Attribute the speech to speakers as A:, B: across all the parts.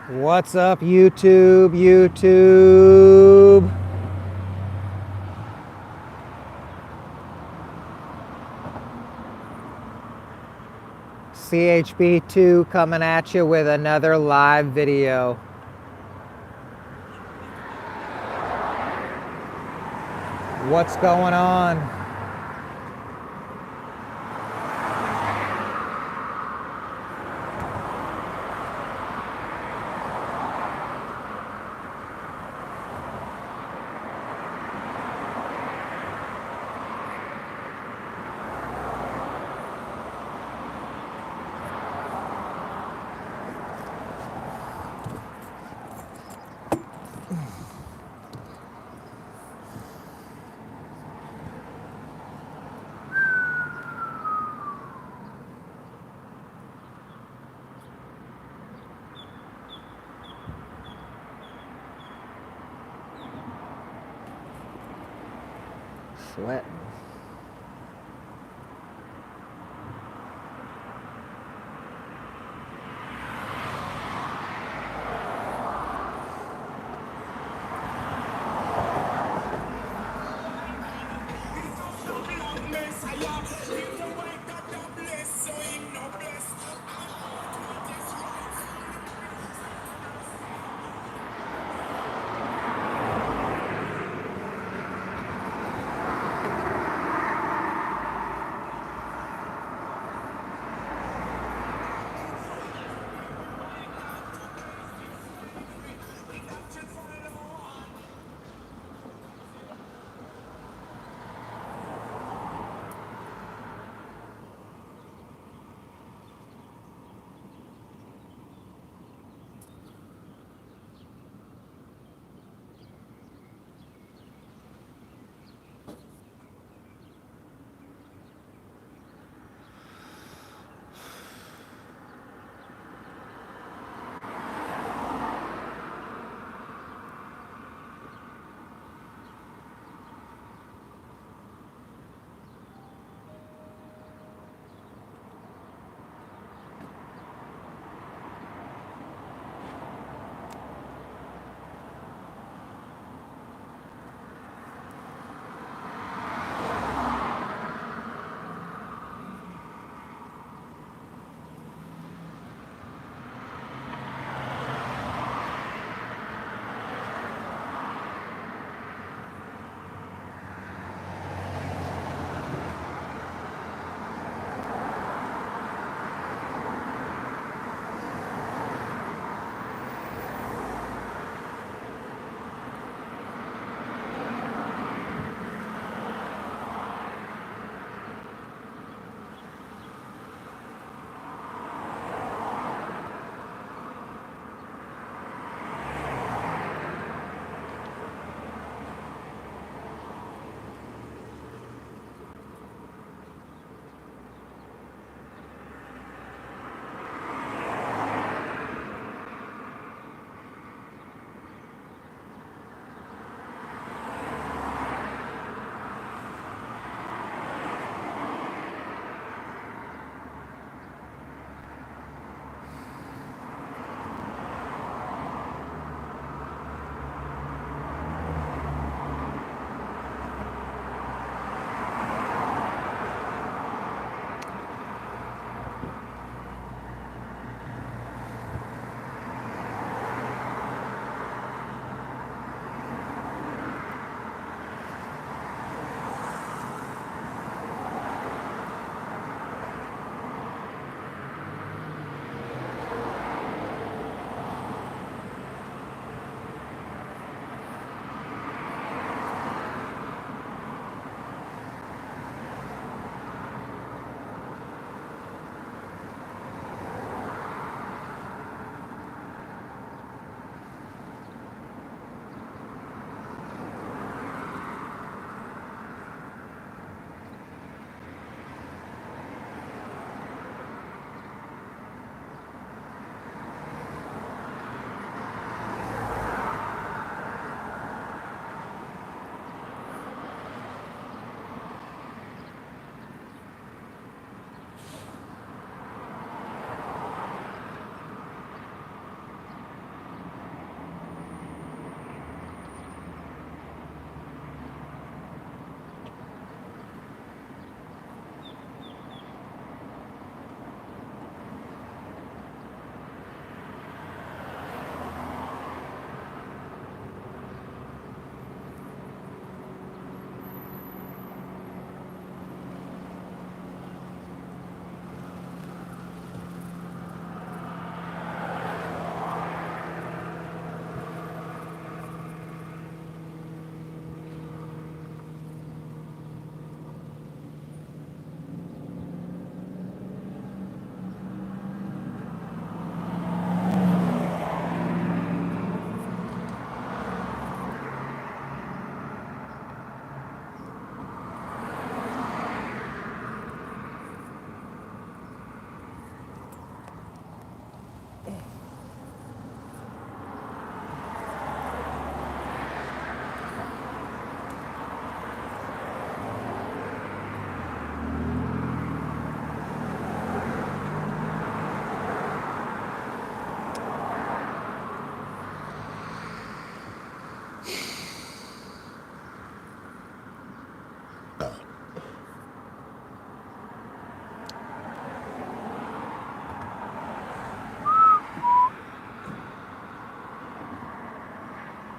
A: What's up, YouTube? CHB2 coming at you with another live video. What's going on? Sweating.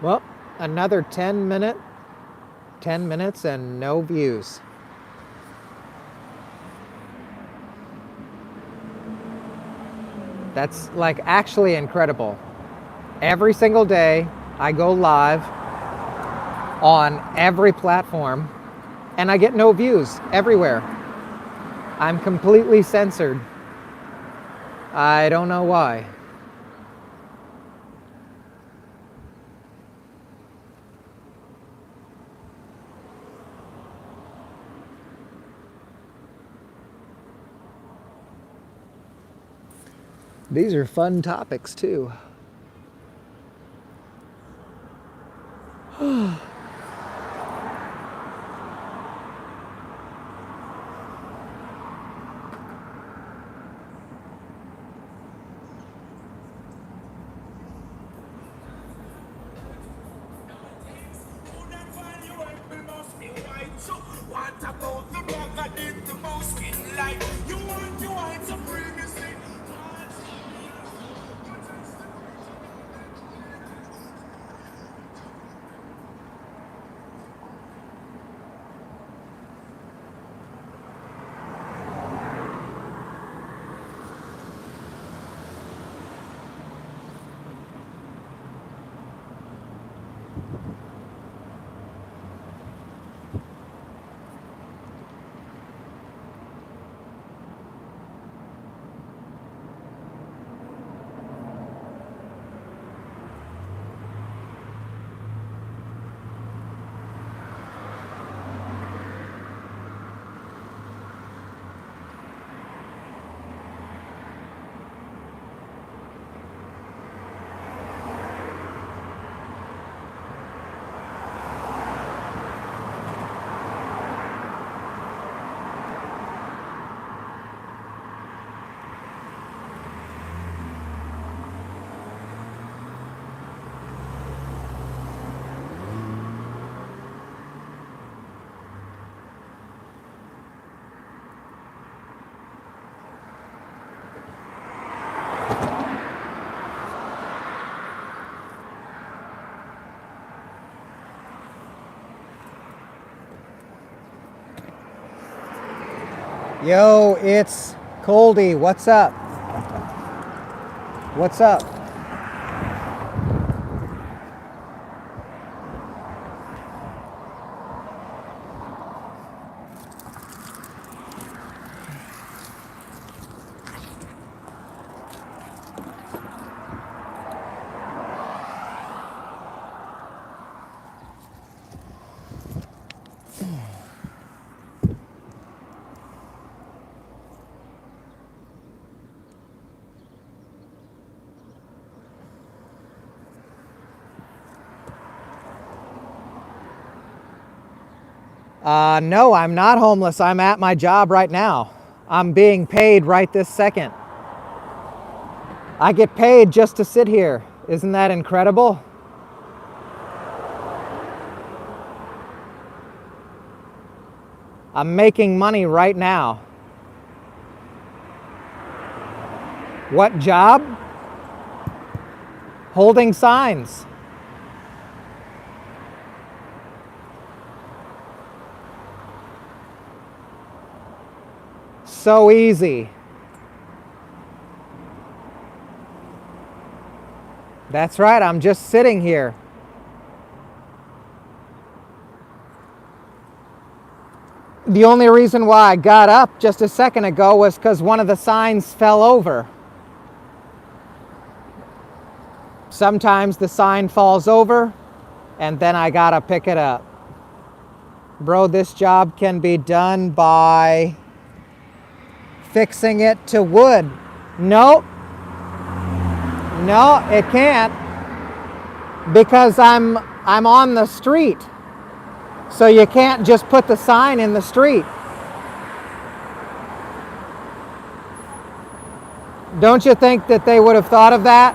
A: Well, another 10 minutes and no views. That's like actually incredible. Every single day I go live on every platform and I get no views everywhere. I'm completely censored. I don't know why. These are fun topics too. Yo, it's Coldy. What's up? What's up? No, I'm not homeless. I'm at my job right now. I'm being paid right this second. I get paid just to sit here. Isn't that incredible? I'm making money right now. What job? Holding signs. So easy. That's right, I'm just sitting here. The only reason why I got up just a second ago was because one of the signs fell over. Sometimes the sign falls over and then I gotta pick it up. Bro, this job can be done by fixing it to wood. Nope. No, it can't, because I'm on the street. So you can't just put the sign in the street. Don't you think that they would have thought of that?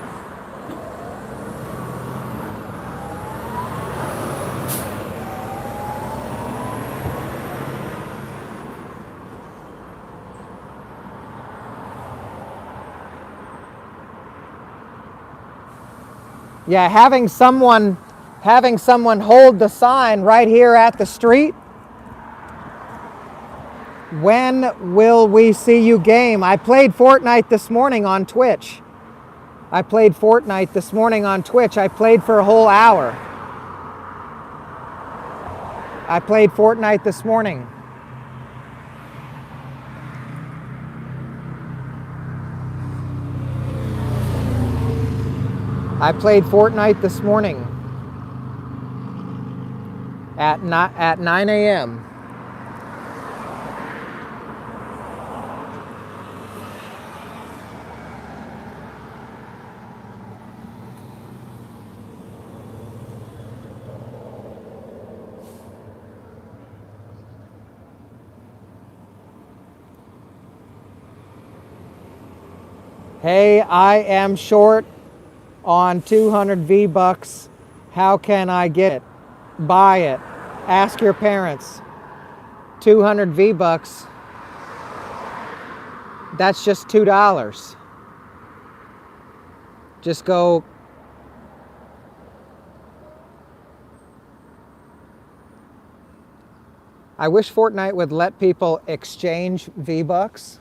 A: Yeah, having someone having someone hold the sign right here at the street. When will we see you game? I played Fortnite this morning on Twitch. I played for a whole hour. I played Fortnite this morning. At 9 a.m. Hey, I am short on 200 V-Bucks. How can I get it? Buy it. Ask your parents. 200 V-Bucks. That's just $2. Just go. I wish Fortnite would let people exchange V-Bucks.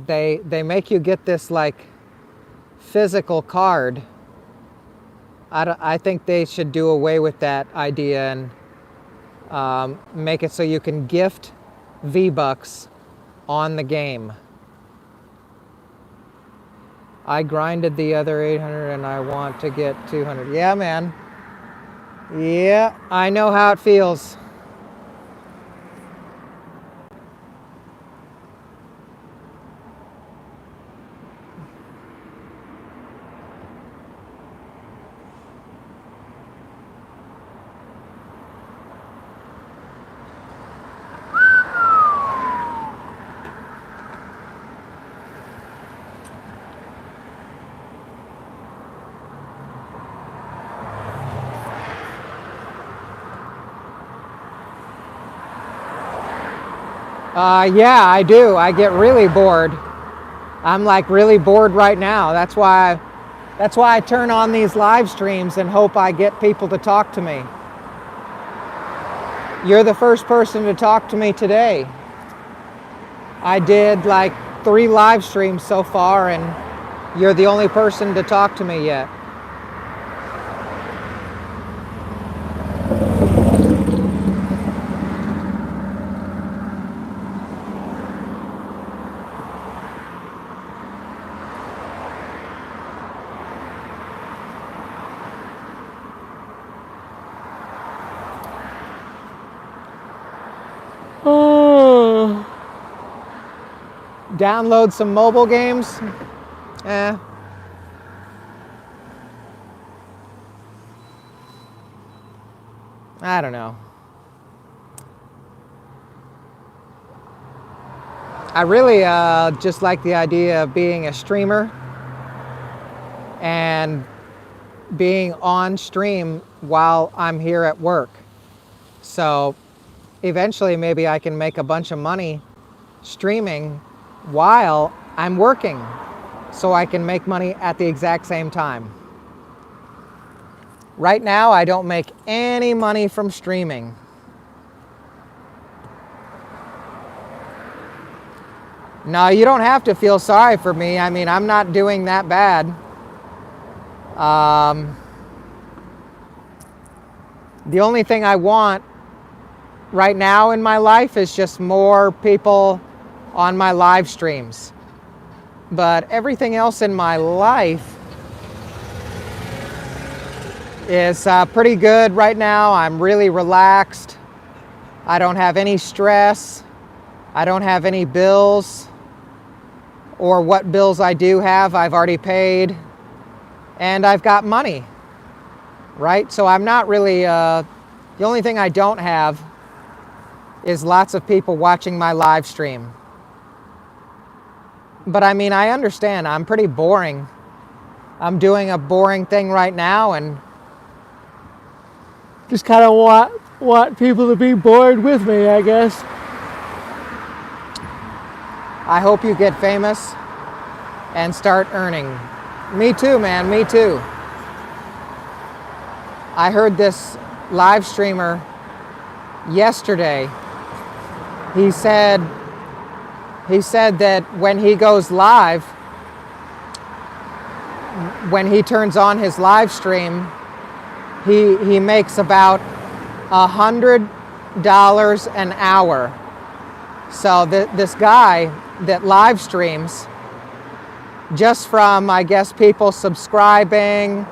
A: They make you get this like physical card. I think they should do away with that idea and make it so you can gift V-Bucks on the game. I grinded the other 800 and I want to get 200. Yeah, man. Yeah, I know how it feels. Yeah, I do. I get really bored. I'm like really bored right now. That's why I turn on these live streams and hope I get people to talk to me. You're the first person to talk to me today. I did like 3 live streams so far and you're the only person to talk to me yet. Download some mobile games? I don't know. I really just like the idea of being a streamer and being on stream while I'm here at work. So eventually maybe I can make a bunch of money streaming while I'm working, so I can make money at the exact same time. Right now, I don't make any money from streaming. No, you don't have to feel sorry for me. I mean, I'm not doing that bad. The only thing I want right now in my life is just more people on my live streams. But everything else in my life is pretty good right now. I'm really relaxed. I don't have any stress. I don't have any bills. Or what bills I do have, I've already paid. And I've got money, right? So I'm not really, the only thing I don't have is lots of people watching my live stream. But I mean, I understand, I'm pretty boring. I'm doing a boring thing right now and just kind of want people to be bored with me, I guess. I hope you get famous and start earning. Me too, man, me too. I heard this live streamer yesterday. He said that when he goes live, when he turns on his live stream, he makes about $100 an hour. So this guy that live streams, just from, I guess, people subscribing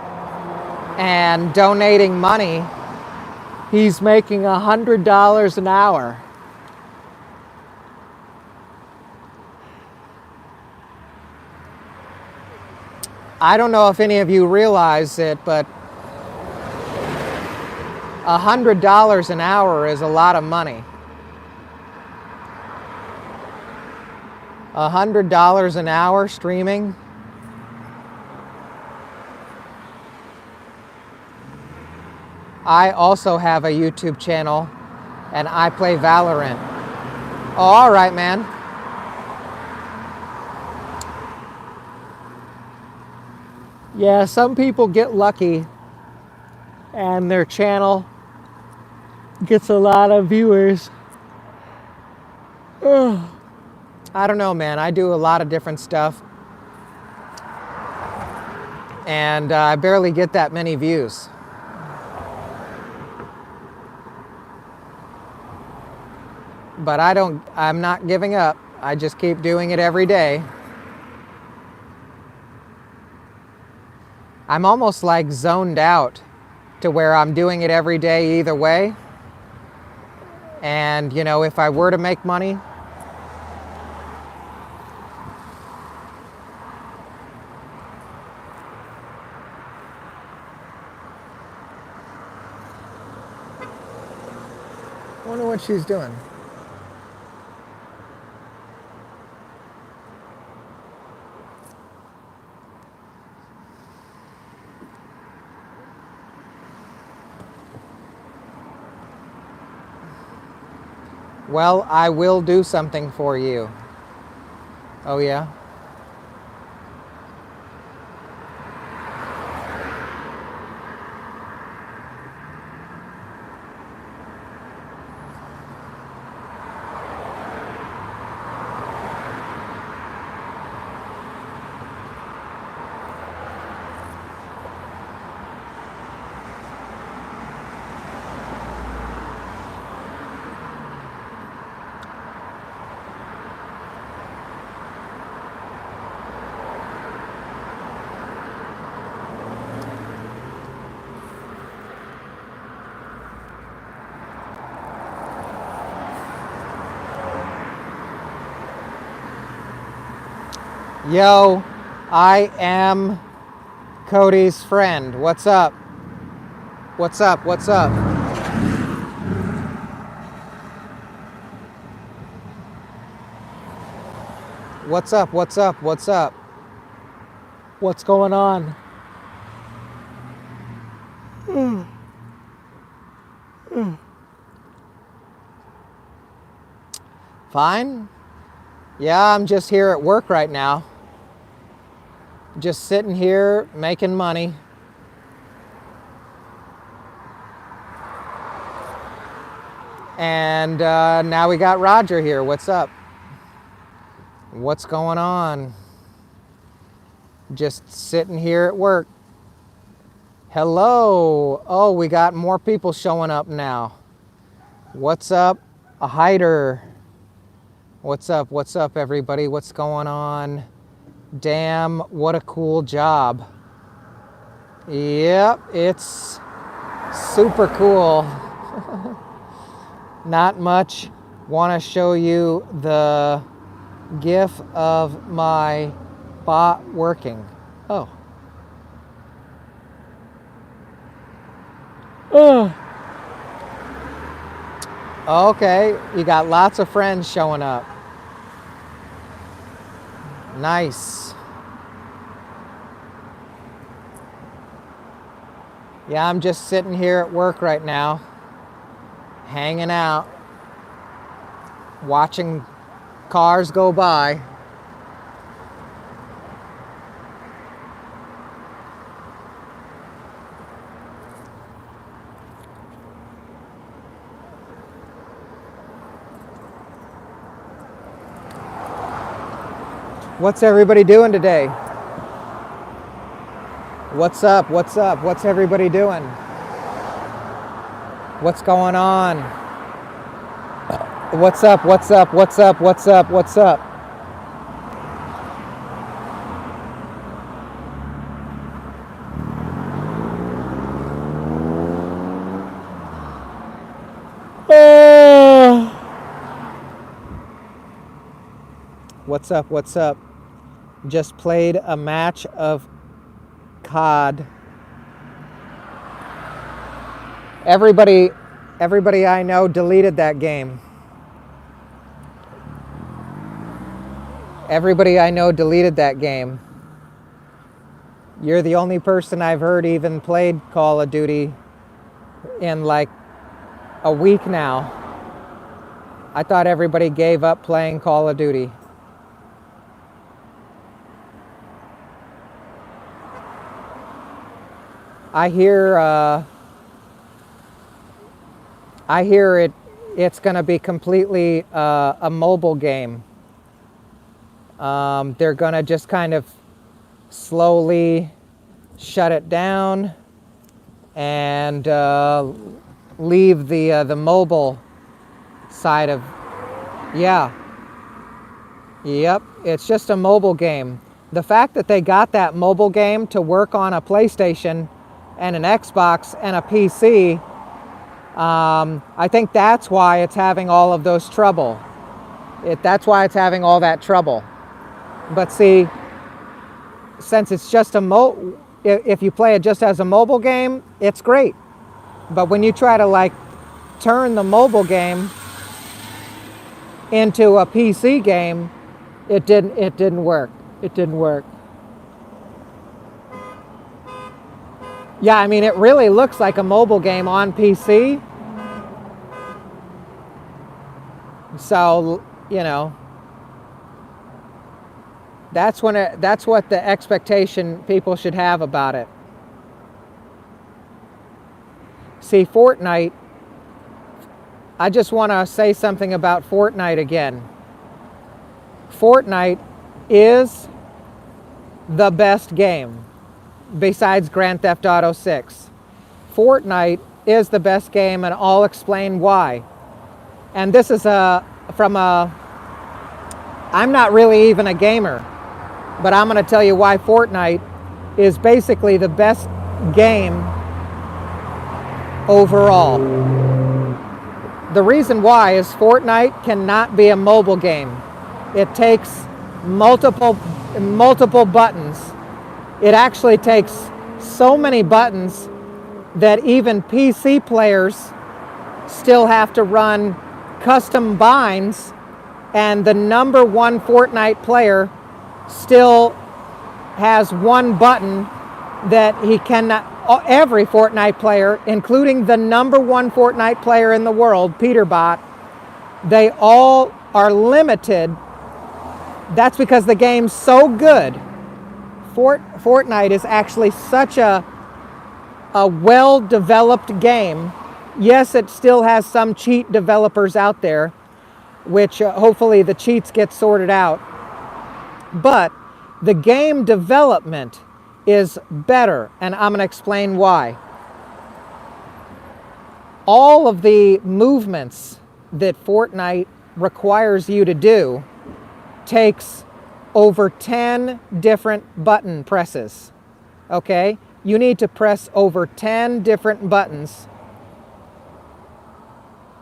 A: and donating money, he's making $100 an hour. I don't know if any of you realize it, but $100 an hour is a lot of money. $100 an hour streaming. I also have a YouTube channel and I play Valorant. Oh, all right, man. Yeah, some people get lucky and their channel gets a lot of viewers. Ugh. I don't know, man. I do a lot of different stuff. And I barely get that many views. But I'm not giving up. I just keep doing it every day. I'm almost like zoned out to where I'm doing it every day either way. And, you know, if I were to make money, I wonder what she's doing. Well, I will do something for you. Oh, yeah? Yo, I am Cody's friend. What's up? What's up? What's up? What's up? What's up? What's up? What's going on? Fine. Yeah, I'm just here at work right now. Just sitting here making money. And now we got Roger here. What's up? What's going on? Just sitting here at work. Hello. Oh, we got more people showing up now. What's up? A hider. What's up? What's up, everybody? What's going on? Damn, what a cool job. Yep, it's super cool. Not much. Want to show you the GIF of my bot working. Oh. Okay, you got lots of friends showing up. Nice. Yeah, I'm just sitting here at work right now, hanging out, watching cars go by. What's everybody doing today? What's up? What's up? What's everybody doing? What's going on? What's up? What's up? What's up? What's up? What's up? What's up? What's up? Just played a match of COD. Everybody I know deleted that game. Everybody I know deleted that game. You're the only person I've heard even played Call of Duty in like a week now. I thought everybody gave up playing Call of Duty. I hear it's going to be completely a mobile game. They're going to just kind of slowly shut it down and leave the mobile side of, yeah. Yep, it's just a mobile game. The fact that they got that mobile game to work on a PlayStation and an Xbox and a PC, I think that's why it's having all of those trouble. That's why it's having all that trouble. But see, since it's just if you play it just as a mobile game, it's great. But when you try to like turn the mobile game into a PC game, it didn't work. It didn't work. Yeah, I mean, it really looks like a mobile game on PC. So, you know, that's what the expectation people should have about it. See, Fortnite, I just want to say something about Fortnite again. Fortnite is the best game besides Grand Theft Auto 6. Fortnite is the best game, and I'll explain why. And this is I'm not really even a gamer, but I'm going to tell you why Fortnite is basically the best game overall. The reason why is Fortnite cannot be a mobile game. It takes multiple buttons. It actually takes so many buttons that even PC players still have to run custom binds, and the number one Fortnite player still has one button that he cannot. Every Fortnite player, including the number one Fortnite player in the world, Peterbot, they all are limited. That's because the game's so good. Fortnite is actually such a well-developed game. Yes, it still has some cheat developers out there, which hopefully the cheats get sorted out. But the game development is better, and I'm going to explain why. All of the movements that Fortnite requires you to do takes over 10 different button presses. Okay? You need to press over 10 different buttons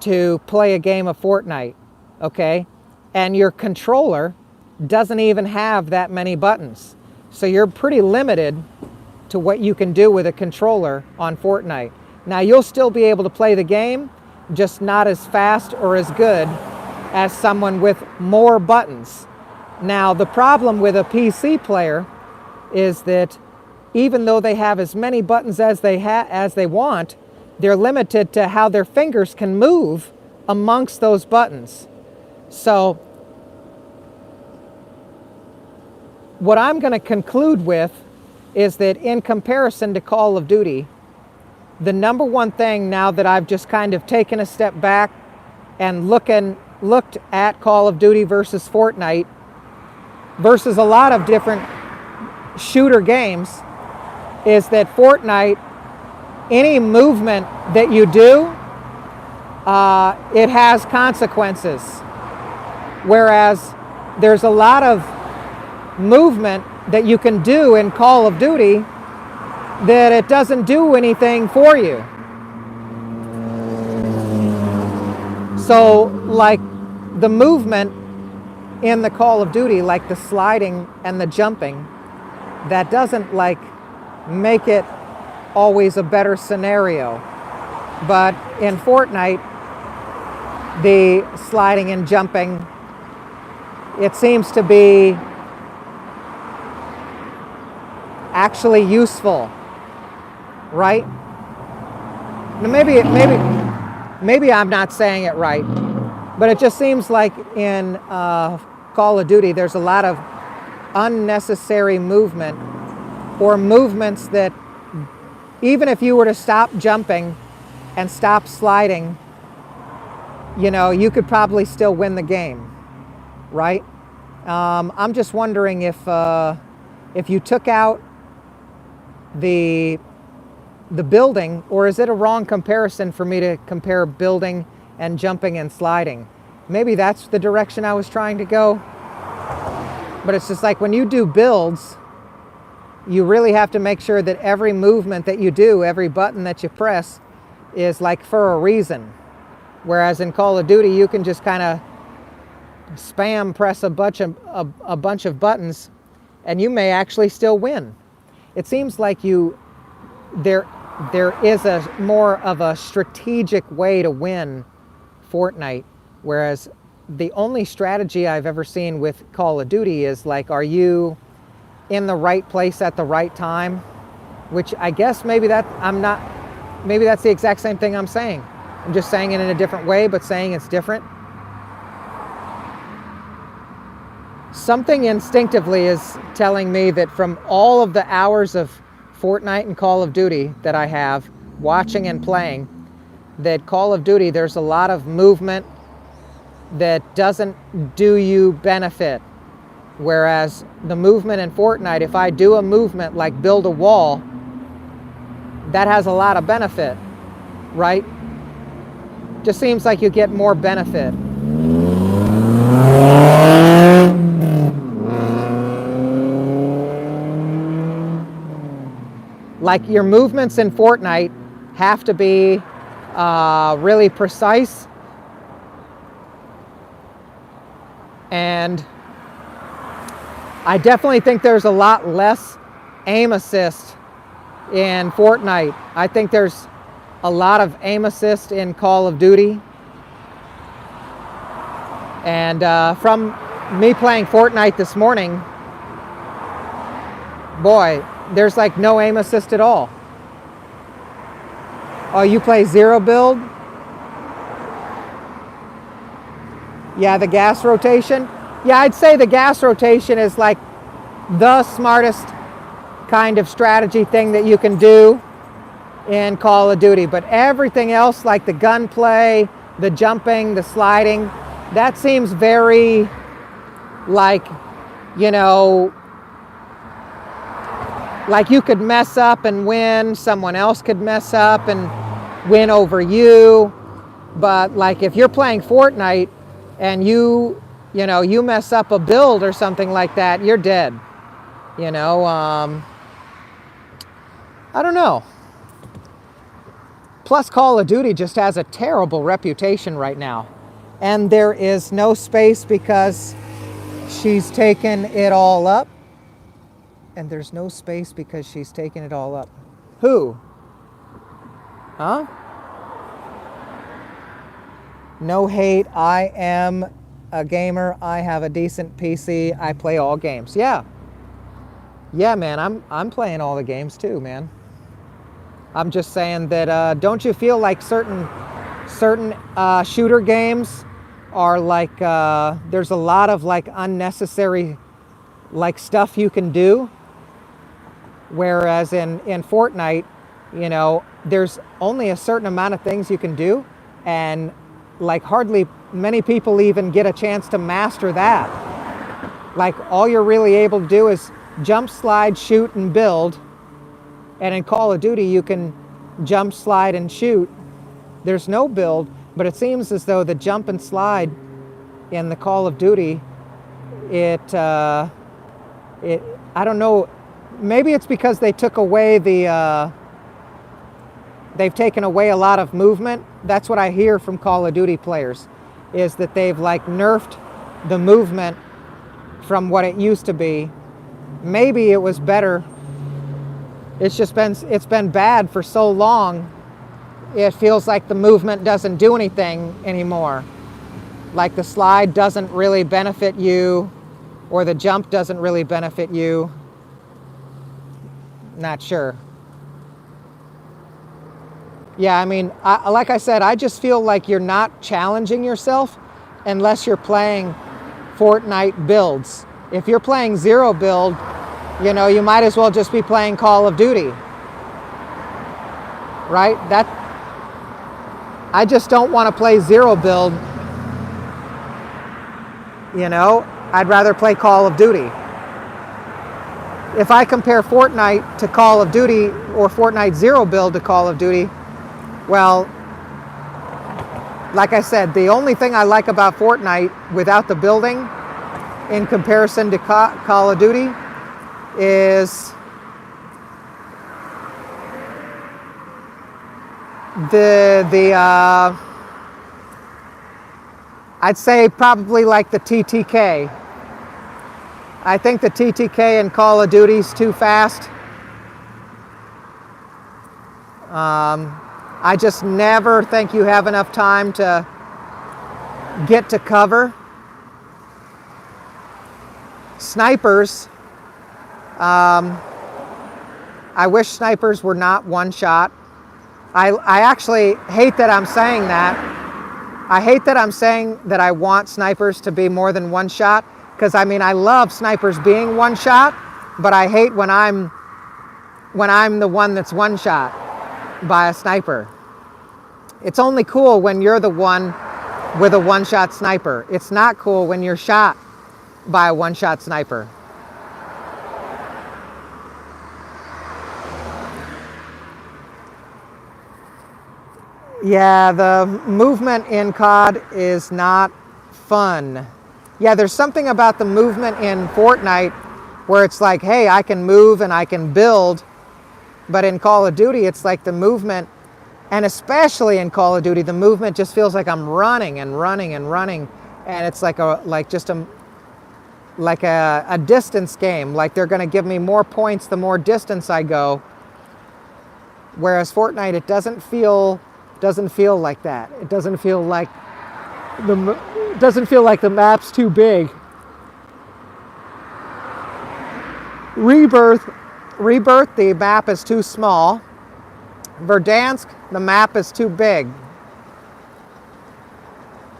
A: to play a game of Fortnite. Okay? And your controller doesn't even have that many buttons. So you're pretty limited to what you can do with a controller on Fortnite. Now you'll still be able to play the game, just not as fast or as good as someone with more buttons. Now the problem with a PC player is that even though they have as many buttons as they want, they're limited to how their fingers can move amongst those buttons. So what I'm going to conclude with is that in comparison to Call of Duty, the number one thing now that I've just kind of taken a step back and looked at Call of Duty versus Fortnite, versus a lot of different shooter games is that Fortnite, any movement that you do, it has consequences. Whereas there's a lot of movement that you can do in Call of Duty that it doesn't do anything for you. So like the movement in the Call of Duty, like the sliding and the jumping, that doesn't like make it always a better scenario. But in Fortnite, the sliding and jumping, it seems to be actually useful, right? Now maybe I'm not saying it right, but it just seems like in Call of Duty there's a lot of unnecessary movement, or movements that even if you were to stop jumping and stop sliding, you know, you could probably still win the game, right? I'm just wondering if you took out the building, or is it a wrong comparison for me to compare building and jumping and sliding? Maybe that's the direction I was trying to go. But it's just like when you do builds, you really have to make sure that every movement that you do, every button that you press is like for a reason. Whereas in Call of Duty, you can just kind of spam press a bunch of buttons and you may actually still win. It seems like there is a more of a strategic way to win Fortnite, whereas the only strategy I've ever seen with Call of Duty is like, are you in the right place at the right time? Which I guess maybe that's the exact same thing I'm saying. I'm just saying it in a different way, but saying it's different. Something instinctively is telling me that from all of the hours of Fortnite and Call of Duty that I have watching and playing, that Call of Duty, there's a lot of movement that doesn't do you benefit. Whereas the movement in Fortnite, if I do a movement like build a wall, that has a lot of benefit, right? Just seems like you get more benefit. Like your movements in Fortnite have to be really precise, and I definitely think there's a lot less aim assist in Fortnite. I think there's a lot of aim assist in Call of Duty. And from me playing Fortnite this morning, boy, there's like no aim assist at all. Oh, you play zero build? Yeah, the gas rotation. Yeah, I'd say the gas rotation is like the smartest kind of strategy thing that you can do in Call of Duty. But everything else, like the gunplay, the jumping, the sliding, that seems very like, you know, like you could mess up and win, someone else could mess up and win over you. But like if you're playing Fortnite and you mess up a build or something like that, you're dead. You know, I don't know. Plus Call of Duty just has a terrible reputation right now. And there is no space because she's taken it all up. And there's no space because she's taken it all up. Who? Huh? No hate. I am a gamer. I have a decent PC. I play all games. Yeah. Yeah, man. I'm playing all the games too, man. I'm just saying that don't you feel like certain shooter games are like there's a lot of like unnecessary like stuff you can do, whereas in Fortnite, you know, there's only a certain amount of things you can do, and like hardly many people even get a chance to master that. Like all you're really able to do is jump, slide, shoot, and build. And in Call of Duty, you can jump, slide, and shoot. There's no build, but it seems as though the jump and slide in the Call of Duty, I don't know, maybe it's because they took away they've taken away a lot of movement. That's what I hear from Call of Duty players, is that they've like nerfed the movement from what it used to be. Maybe it was better. It's been bad for so long. It feels like the movement doesn't do anything anymore. Like the slide doesn't really benefit you, or the jump doesn't really benefit you. Not sure. Yeah, I mean, like I said, I just feel like you're not challenging yourself unless you're playing Fortnite builds. If you're playing zero build, you know, you might as well just be playing Call of Duty. Right? I just don't want to play zero build. You know, I'd rather play Call of Duty. If I compare Fortnite to Call of Duty, or Fortnite zero build to Call of Duty, well, like I said, the only thing I like about Fortnite without the building in comparison to Call of Duty is I'd say probably like the TTK. I think the TTK in Call of Duty is too fast. I just never think you have enough time to get to cover. Snipers, I wish snipers were not one shot. I actually hate that I'm saying that. I hate that I'm saying that I want snipers to be more than one shot, because I mean, I love snipers being one shot, but I hate when I'm the one that's one shot by a sniper. It's only cool when you're the one with a one-shot sniper. It's not cool when you're shot by a one-shot sniper. Yeah, the movement in COD is not fun. Yeah, there's something about the movement in Fortnite where it's like, hey, I can move and I can build. But in Call of Duty, it's like the movement, and especially in Call of Duty, the movement just feels like I'm running and running and running. And it's like a distance game. Like they're gonna give me more points the more distance I go. Whereas Fortnite, it doesn't feel like that. It doesn't feel like the map's too big. Rebirth, the map is too small. Verdansk, the map is too big.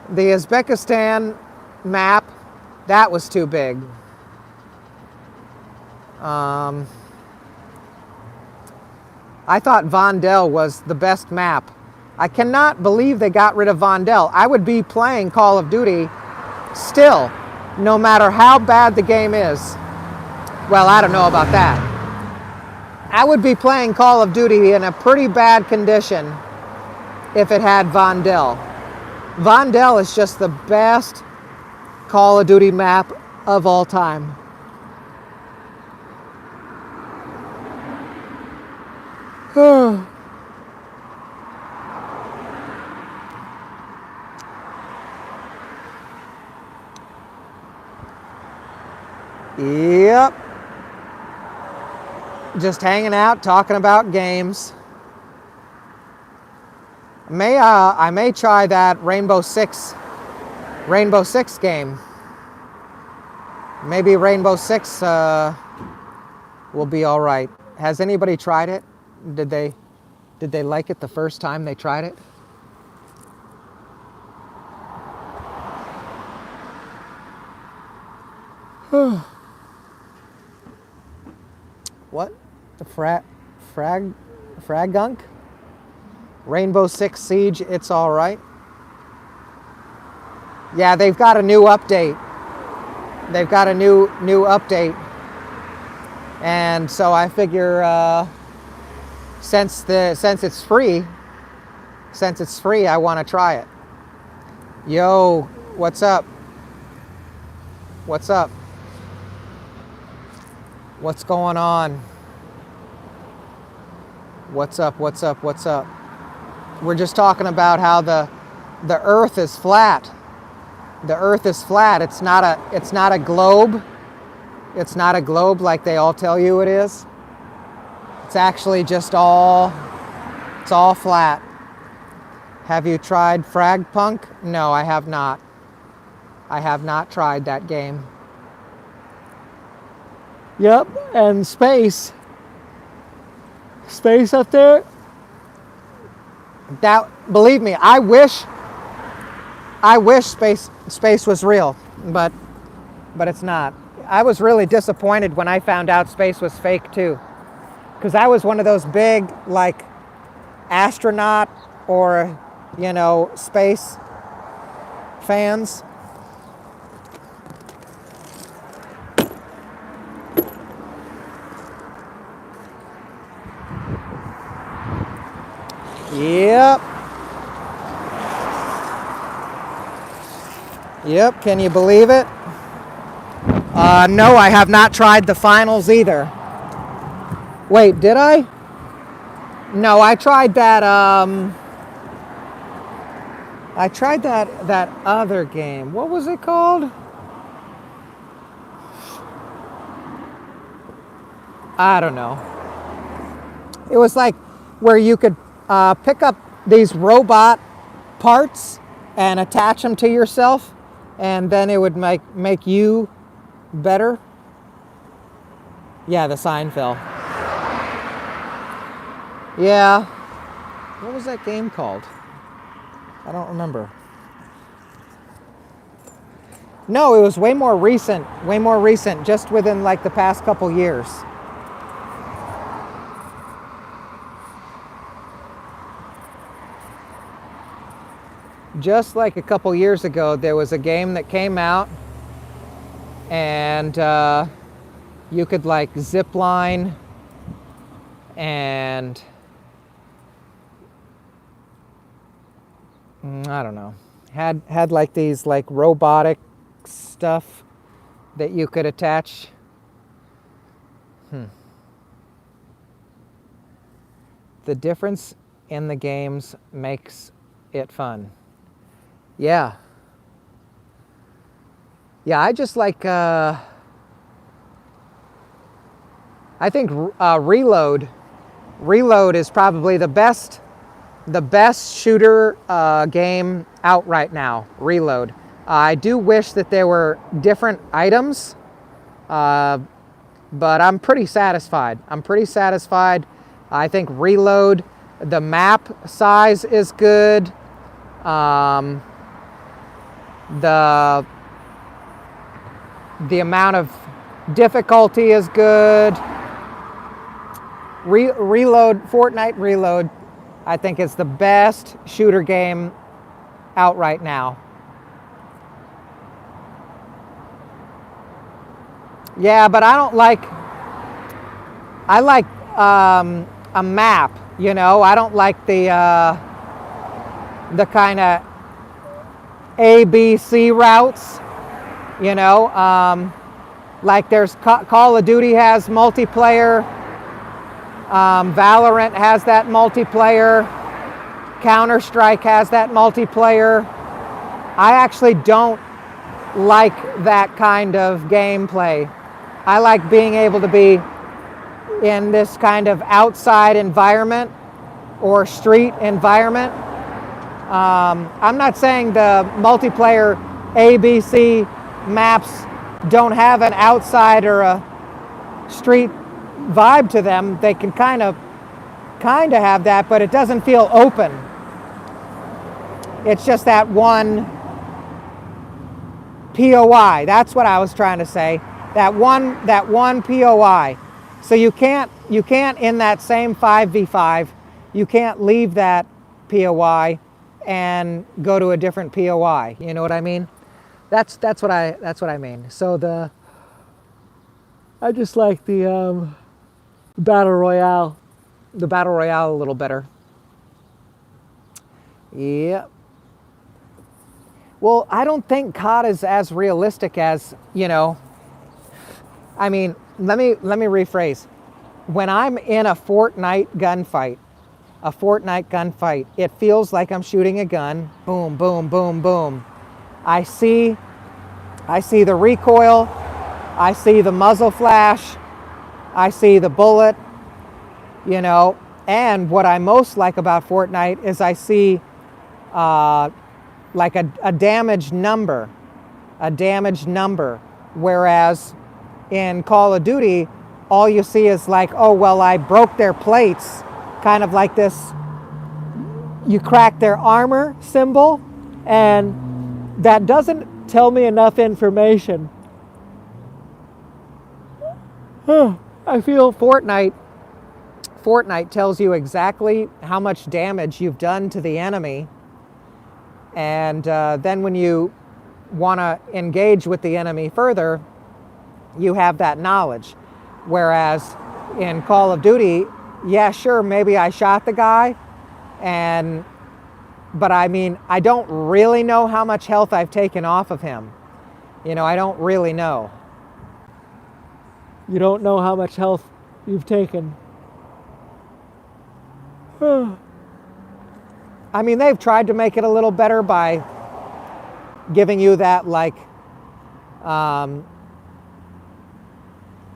A: The Uzbekistan map, that was too big. I thought Vondel was the best map. I cannot believe they got rid of Vondel. I would be playing Call of Duty still, no matter how bad the game is. Well, I don't know about that. I would be playing Call of Duty in a pretty bad condition if it had Vondel. Vondel is just the best Call of Duty map of all time. Yep. Just hanging out, talking about games. I may try that Rainbow Six game. Maybe Rainbow Six will be all right. Has anybody tried it? Did they like it the first time they tried it? What? The frag gunk? Rainbow Six Siege, it's all right. Yeah, they've got a new update. They've got a new update, and so I figure since it's free, I want to try it. Yo, what's up? What's up? What's going on? What's up? What's up? What's up? We're just talking about how the Earth is flat. The Earth is flat. It's not a globe. It's not a globe like they all tell you it is. It's actually just it's all flat. Have you tried Fragpunk? No, I have not. I have not tried that game. Yep, and space up there. That, believe me, I wish space was real, but it's not. I was really disappointed when I found out space was fake too, because I was one of those big like astronaut or space fans. Yep. Yep, can you believe it? No, I have not tried the finals either. Wait, did I? No, I tried that, that other game. What was it called? I don't know. It was like where you could pick up these robot parts and attach them to yourself, and then it would make you better. Yeah, the sign fell. Yeah. What was that game called? I don't remember. No, it was way more recent, just within like the past couple years. Just like a couple years ago, there was a game that came out, and you could like zip line and I don't know, had like these like robotic stuff that you could attach. The difference in the games makes it fun. Yeah. Yeah, I just like, I think Reload is probably the best shooter game out right now, Reload. I do wish that there were different items, but I'm pretty satisfied. I think Reload, the map size is good. The amount of difficulty is good. Fortnite Reload, I think is the best shooter game out right now. Yeah, but I like a map, I don't like the kind of A, B, C routes, like there's Call of Duty has multiplayer, Valorant has that multiplayer, Counter-Strike has that multiplayer. I actually don't like that kind of gameplay. I like being able to be in this kind of outside environment or street environment. I'm not saying the multiplayer ABC maps don't have an outside or a street vibe to them. They can kind of have that, but it doesn't feel open. It's just that one POI. That's what I was trying to say. That one POI. So you can't in that same 5v5, you can't leave that POI and go to a different POI. You know what I mean? That's what I mean. So I just like the battle royale a little better. Yeah. Well, I don't think COD is as realistic as, I mean, let me rephrase. When I'm in a Fortnite gunfight, it feels like I'm shooting a gun. Boom, boom, boom, boom. I see the recoil. I see the muzzle flash. I see the bullet, And what I most like about Fortnite is I see like a damage number. Whereas in Call of Duty, all you see is like, oh, well, I broke their plates, kind of like this. You crack their armor symbol, and that doesn't tell me enough information. I feel Fortnite tells you exactly how much damage you've done to the enemy, and then when you want to engage with the enemy further, you have that knowledge. Whereas in Call of Duty, yeah, sure, maybe I shot the guy, but I mean, I don't really know how much health I've taken off of him. I don't really know. You don't know how much health you've taken. I mean, they've tried to make it a little better by giving you that, like,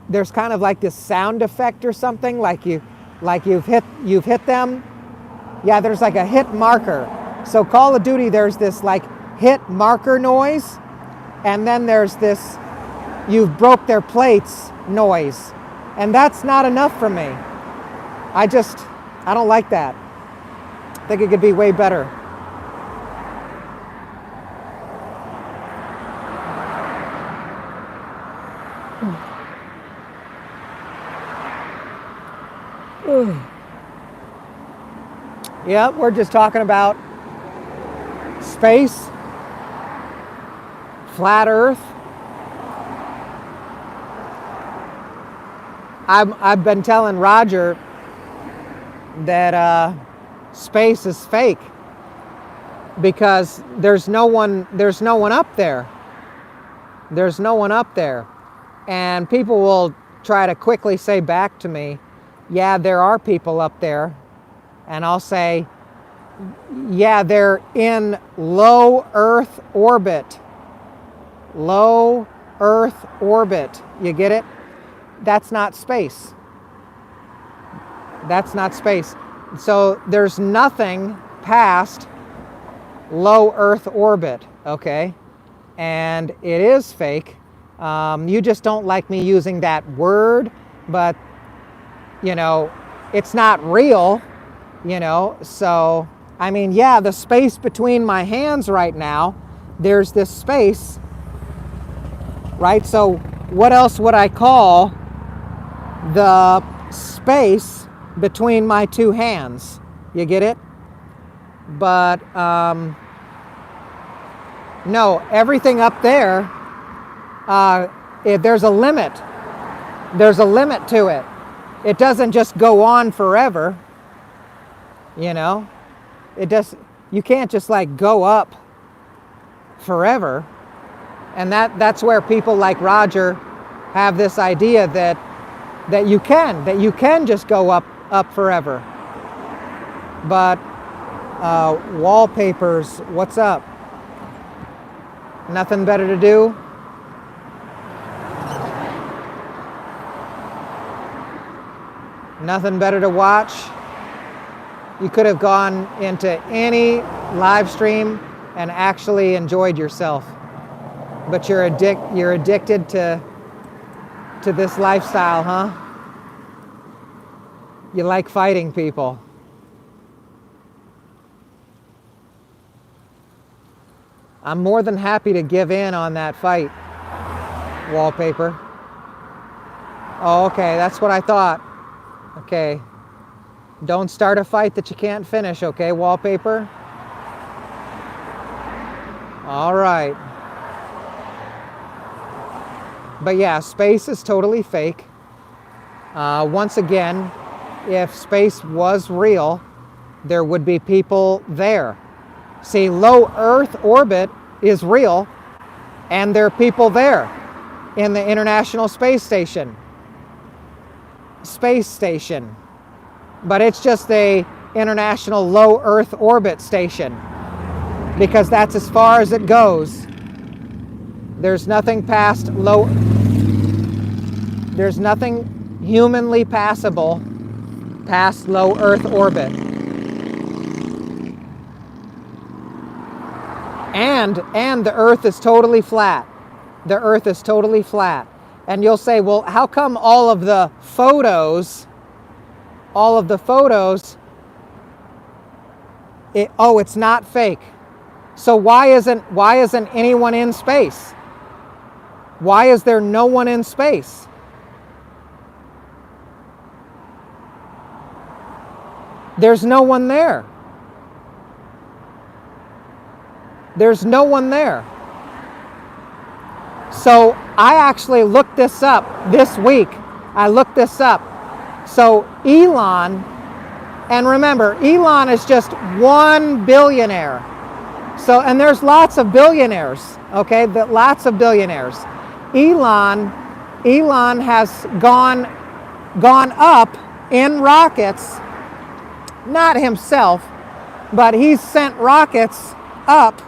A: there's kind of like this sound effect or something, like you've hit them. Yeah, there's like a hit marker. So Call of Duty, there's this like hit marker noise, and then there's this you've broke their plates noise, and that's not enough for me. I don't like that. I think it could be way better. Yeah, we're just talking about space, flat Earth. I've been telling Roger that space is fake because there's no one up there. There's no one up there, and people will try to quickly say back to me, "Yeah, there are people up there," and I'll say, "Yeah, they're in low Earth orbit." Low Earth orbit. You get it? That's not space. That's not space. So there's nothing past low Earth orbit, okay? And it is fake. You just don't like me using that word, but, it's not real, So, I mean, yeah, the space between my hands right now, there's this space, right? So what else would I call the space between my two hands? You get it? But no, everything up there, there's a limit. There's a limit to it. It doesn't just go on forever. You can't just like go up forever. And that's where people like Roger have this idea that you can just go up forever. But wallpapers, what's up? Nothing better to do? Nothing better to watch? You could have gone into any live stream and actually enjoyed yourself. But you're addicted to this lifestyle, huh? You like fighting people. I'm more than happy to give in on that fight, wallpaper. Oh, okay, that's what I thought. Okay. Don't start a fight that you can't finish, okay, wallpaper? All right. But yeah, space is totally fake. Once again, if space was real, there would be people there. See, low Earth orbit is real, and there are people there in the International Space Station. But it's just the International Low Earth Orbit Station, because that's as far as it goes. There's nothing past low. There's nothing humanly passable past low Earth orbit. And the Earth is totally flat. The Earth is totally flat. And you'll say, well, how come all of the photos, it's not fake. So why isn't anyone in space? Why is there no one in space? There's no one there. There's no one there. So I actually looked this up this week. I looked this up. So Elon, and remember, Elon is just one billionaire. So, and there's lots of billionaires, okay? Lots of billionaires. Elon has gone up in rockets, not himself, but he's sent rockets up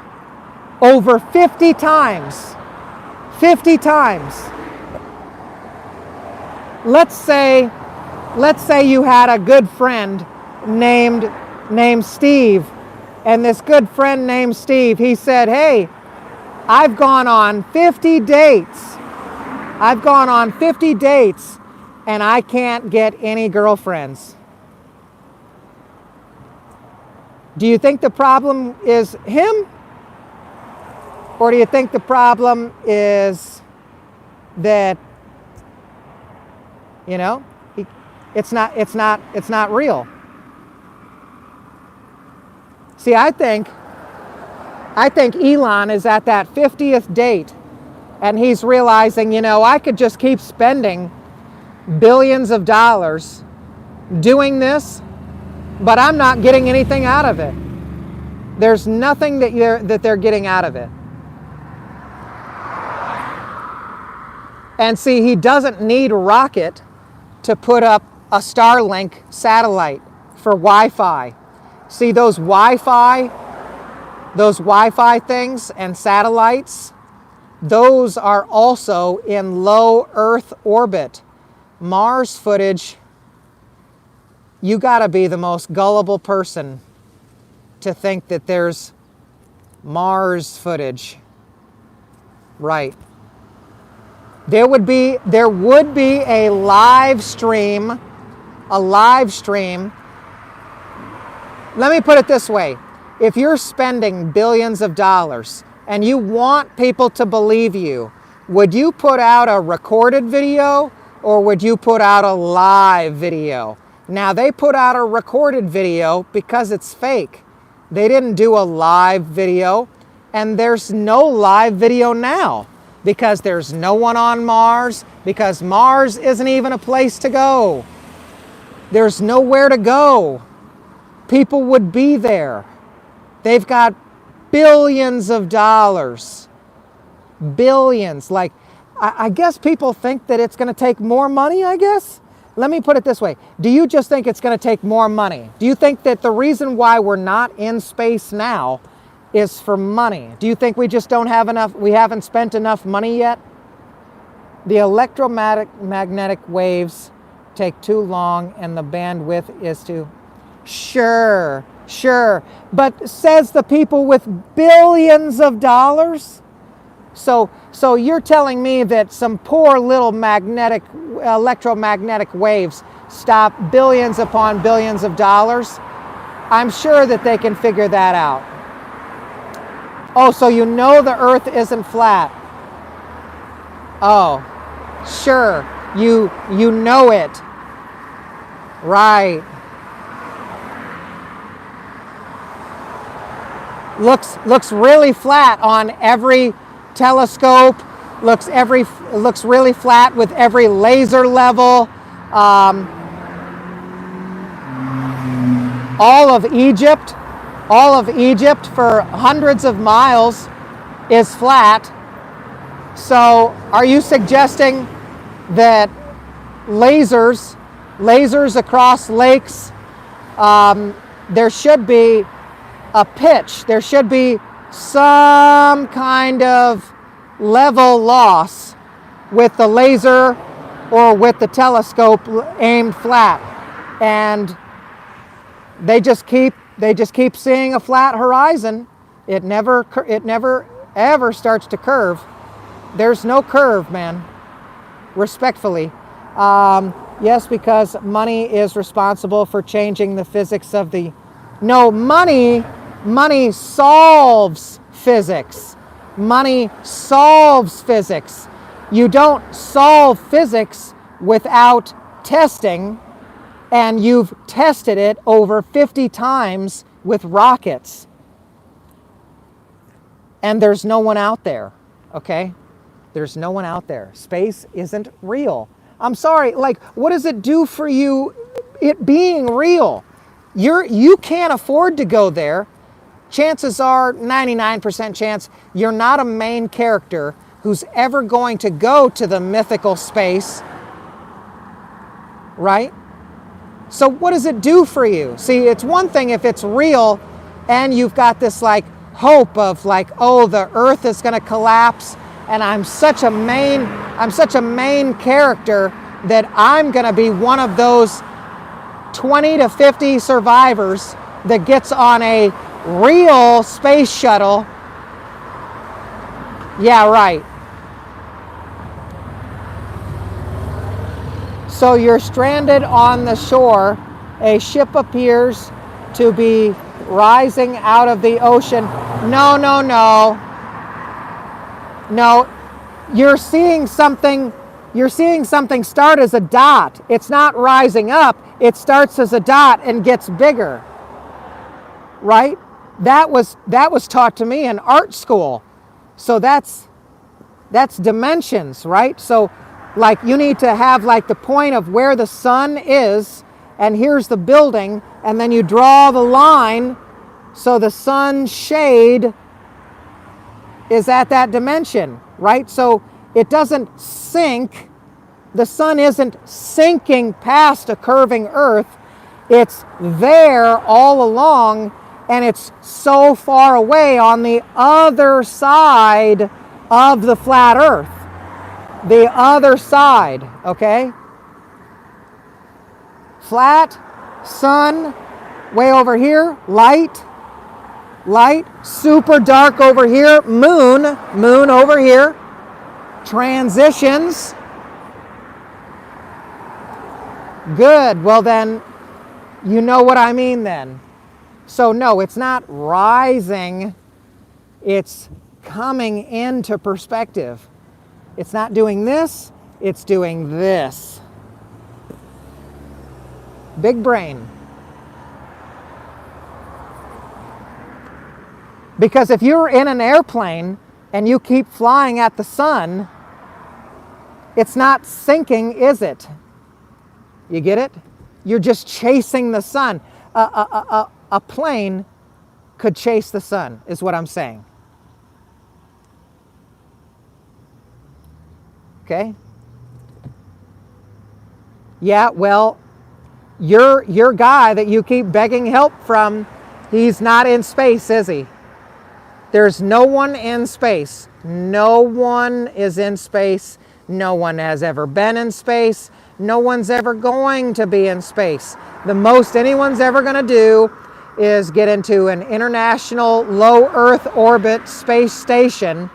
A: over 50 times. 50 times. Let's say you had a good friend named Steve, and this good friend named Steve, he said, hey, I've gone on 50 dates. I've gone on 50 dates, and I can't get any girlfriends. Do you think the problem is him? Or do you think the problem is that, it's not real? See, I think Elon is at that 50th date, and he's realizing, I could just keep spending billions of dollars doing this, but I'm not getting anything out of it. There's nothing that they're getting out of it. And see, he doesn't need a rocket to put up a Starlink satellite for Wi-Fi. See, those Wi-Fi things and satellites, those are also in low Earth orbit. Mars footage, you gotta be the most gullible person to think that there's Mars footage. Right. There would be a live stream. Let me put it this way. If you're spending billions of dollars and you want people to believe you, would you put out a recorded video or would you put out a live video? Now, they put out a recorded video because it's fake. They didn't do a live video, and there's no live video now because there's no one on Mars, because Mars isn't even a place to go. There's nowhere to go. People would be there. They've got billions of dollars. Billions. Like, I guess people think that it's going to take more money, I guess? Let me put it this way. Do you just think it's going to take more money? Do you think that the reason why we're not in space now is for money? Do you think we just don't have enough, we haven't spent enough money yet? The electromagnetic waves take too long and the bandwidth is too... Sure. But says the people with billions of dollars? So you're telling me that some poor little electromagnetic waves stop billions upon billions of dollars? I'm sure that they can figure that out. Oh, so you know the Earth isn't flat. Oh, sure, you know it. Right. Looks really flat on every telescope, looks really flat with every laser level. All of Egypt for hundreds of miles is flat. So are you suggesting that lasers across lakes, there should be a pitch, there should be some kind of level loss with the laser or with the telescope aimed flat, and they just keep seeing a flat horizon. It never ever starts to curve. There's no curve, man. Respectfully. Yes, because money is responsible for changing the physics of the... No, money solves physics. Money solves physics. You don't solve physics without testing, and you've tested it over 50 times with rockets. And there's no one out there, okay? There's no one out there. Space isn't real. I'm sorry, like, what does it do for you, it being real? You can't afford to go there. Chances are, 99% chance, you're not a main character who's ever going to go to the mythical space, right? So what does it do for you? See, it's one thing if it's real and you've got this like hope of like, oh, the earth is going to collapse and I'm such a main character that I'm going to be one of those 20 to 50 survivors that gets on a real space shuttle. Yeah, right. So you're stranded on the shore. A ship appears to be rising out of the ocean. No. No, you're seeing something start as a dot. It's not rising up. It starts as a dot and gets bigger. Right? That was taught to me in art school. So that's dimensions, right? So like you need to have like the point of where the sun is, and here's the building, and then you draw the line so the sun's shade is at that dimension, right? So it doesn't sink. The sun isn't sinking past a curving earth. It's there all along, and it's so far away on the other side of the flat earth. The other side, okay? Flat, sun, way over here, light, super dark over here, moon over here, transitions. Good, well then, you know what I mean then. So no, it's not rising, it's coming into perspective. It's not doing this, it's doing this. Big brain. Because if you're in an airplane and you keep flying at the sun, it's not sinking, is it? You get it? You're just chasing the sun. A plane could chase the sun, is what I'm saying. Okay? Yeah, well, your guy that you keep begging help from, he's not in space, is he? There's no one in space. No one is in space. No one has ever been in space. No one's ever going to be in space. The most anyone's ever going to do is get into an international low Earth orbit space station.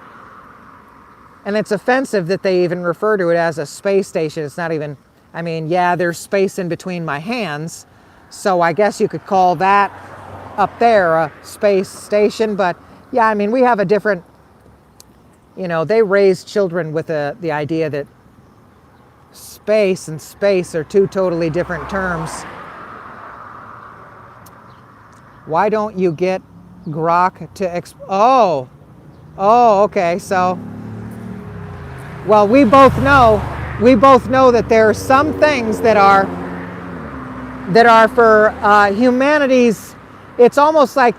A: And it's offensive that they even refer to it as a space station. It's not even, I mean, yeah, there's space in between my hands. So I guess you could call that up there a space station. But yeah, I mean, we have a different, you know, they raise children with the idea that space and space are two totally different terms. Why don't you get Grok to oh, okay, so Well, we both know that there are some things that are for humanity's. It's almost like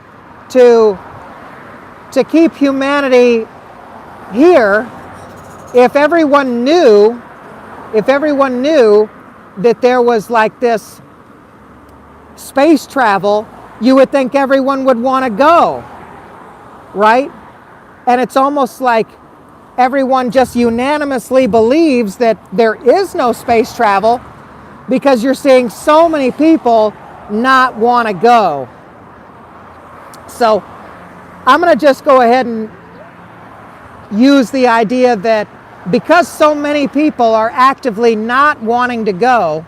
A: to keep humanity here. If everyone knew that there was like this space travel, you would think everyone would want to go, right? And it's almost like everyone just unanimously believes that there is no space travel because you're seeing so many people not want to go. So I'm going to just go ahead and use the idea that because so many people are actively not wanting to go,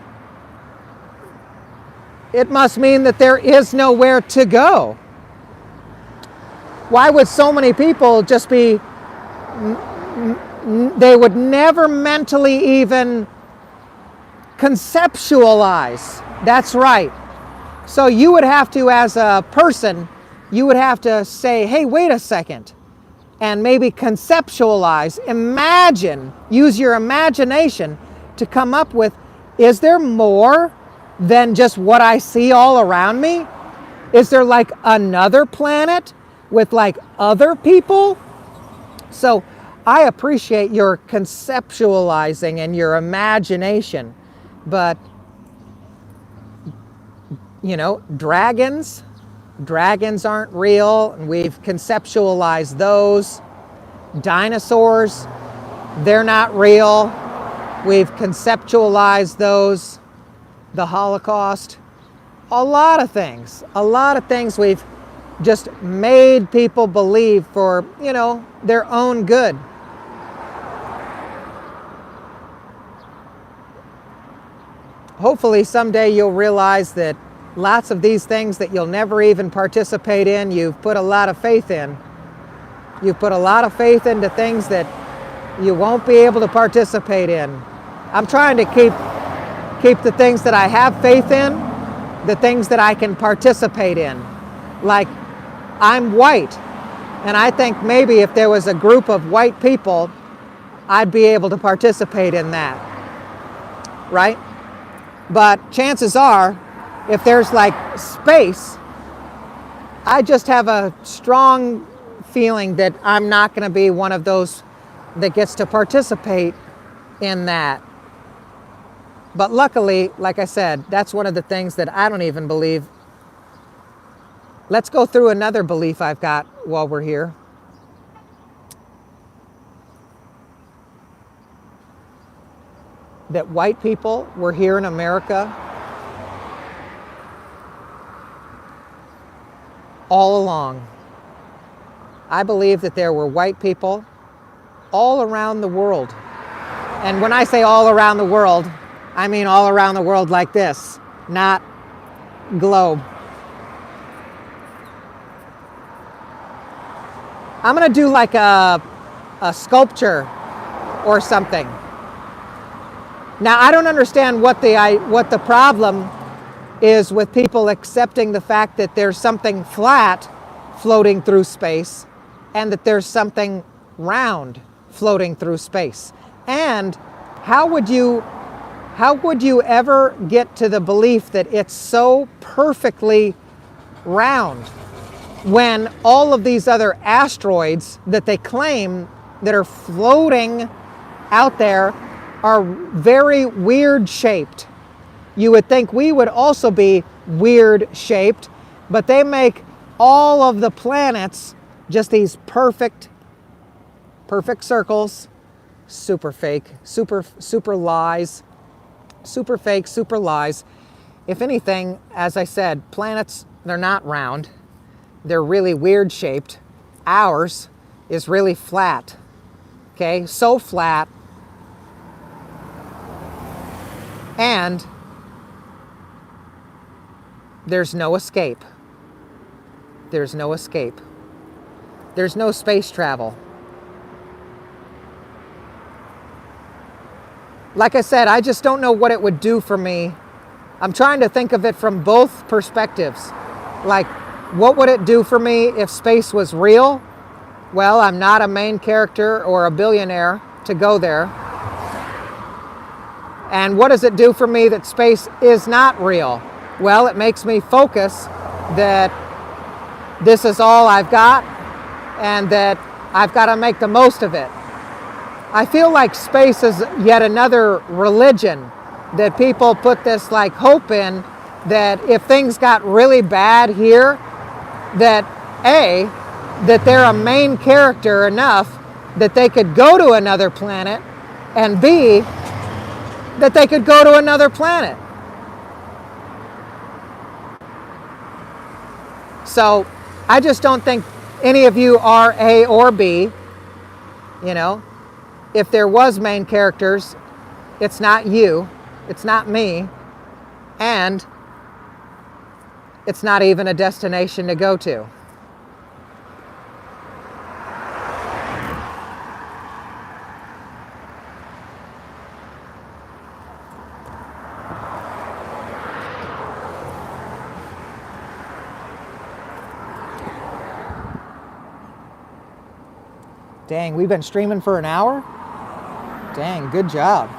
A: it must mean that there is nowhere to go. Why would so many people just be, they would never mentally even conceptualize. That's right. So you would have to, as a person, you would have to say, hey, wait a second, and maybe conceptualize, imagine, use your imagination to come up with, is there more than just what I see all around me? Is there like another planet with like other people? So I appreciate your conceptualizing and your imagination, but you know, dragons aren't real, and we've conceptualized those. Dinosaurs, they're not real. We've conceptualized those. The Holocaust, a lot of things we've just made people believe for, you know, their own good. Hopefully someday you'll realize that lots of these things that you'll never even participate in, you've put a lot of faith in. You've put a lot of faith into things that you won't be able to participate in. I'm trying to keep the things that I have faith in, the things that I can participate in. Like, I'm white, and I think maybe if there was a group of white people, I'd be able to participate in that, right? But chances are, if there's like space, I just have a strong feeling that I'm not going to be one of those that gets to participate in that. But luckily, like I said, that's one of the things that I don't even believe. Let's go through another belief I've got while we're here. That white people were here in America all along. I believe that there were white people all around the world. And when I say all around the world, I mean all around the world like this, not globe. I'm going to do like a sculpture or something. Now, I don't understand what the problem is with people accepting the fact that there's something flat floating through space and that there's something round floating through space. And how would you ever get to the belief that it's so perfectly round when all of these other asteroids that they claim that are floating out there are very weird shaped? You would think we would also be weird shaped, but they make all of the planets just these perfect circles. Super fake, super lies, super fake, super lies. If anything, as I said, planets, they're not round. They're really weird shaped. Ours is really flat. Okay, so flat. And there's no escape. There's no escape. There's no space travel. Like I said, I just don't know what it would do for me. I'm trying to think of it from both perspectives. Like, what would it do for me if space was real? Well, I'm not a main character or a billionaire to go there. And what does it do for me that space is not real? Well, it makes me focus that this is all I've got and that I've got to make the most of it. I feel like space is yet another religion that people put this like hope in, that if things got really bad here, that A, that they're a main character enough that they could go to another planet, and B, that they could go to another planet. So I just don't think any of you are A or B. You know, if there was main characters, it's not you, it's not me, and it's not even a destination to go to. Dang, we've been streaming for an hour? Dang, good job.